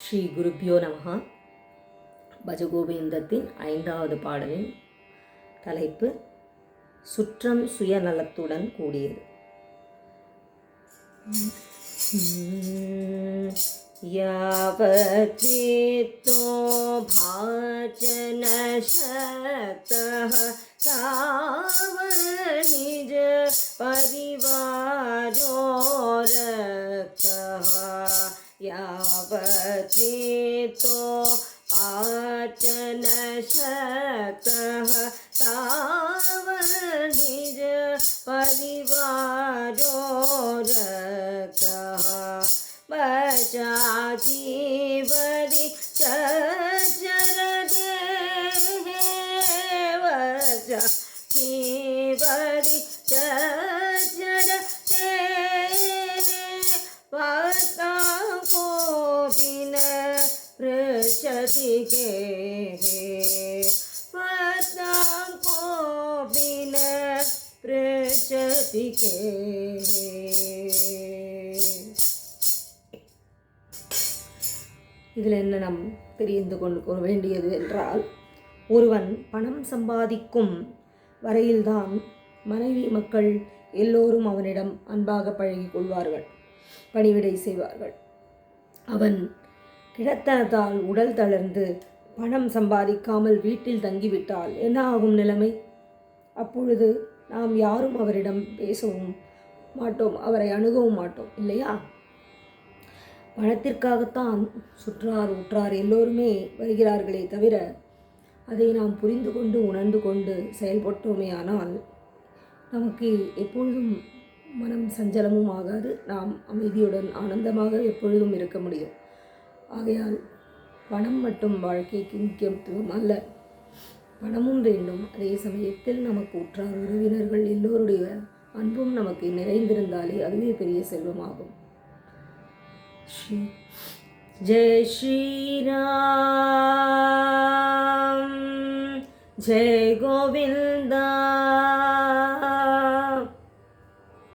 ஸ்ரீ குருப்பியோ நமஹா. பஜகோவிந்தத்தின் 5வது பாடலின் தலைப்பு சுற்றம் சுயநலத்துடன் கூடியது. யாவத்வேத்தோ பாஜன சக்தः தாவத் நிஜ பரிவாரோ ரக்தः. யாவத்வேத்தோ பாஜன சக்தः தாவத் நிஜ பரிவாரோ ரக்தः. बचा जीवति चर देहे बचा जीवति चर देहे पता को बिन पृच्छति के पता को बिन पृच्छति के. இதில் என்ன நாம் தெரிந்து கொள்ள வேண்டியது என்றால், ஒருவன் பணம் சம்பாதிக்கும் வரையில்தான் மனைவி மக்கள் எல்லோரும் அவனிடம் அன்பாக பழகி கொள்வார்கள், பணிவிடை செய்வார்கள். அவன் கிழத்தனத்தால் உடல் தளர்ந்து பணம் சம்பாதிக்காமல் வீட்டில் தங்கிவிட்டால் என்ன ஆகும் நிலைமை? அப்பொழுது நாம் யாரும் அவரிடம் பேசவும் மாட்டோம், அவரை அணுகவும் மாட்டோம், இல்லையா? பணத்திற்காகத்தான் சுற்றார் உற்றார் எல்லோருமே வருகிறார்களே தவிர, அதை நாம் புரிந்து கொண்டு உணர்ந்து கொண்டு செயல்பட்டோமே ஆனால் நமக்கு எப்பொழுதும் மனம் சஞ்சலமும் ஆகாது, நாம் அமைதியுடன் ஆனந்தமாக எப்பொழுதும் இருக்க முடியும். ஆகையால் பணம் மட்டும் வாழ்க்கைக்கு முக்கியத்துவம் அல்ல, பணமும் வேண்டும். அதே சமயத்தில் நமக்கு உற்றார் உறவினர்கள் எல்லோருடைய அன்பும் நமக்கு நிறைந்திருந்தாலே அதுவே பெரிய செல்வமாகும். जय श्री राम, जय गोविंदा.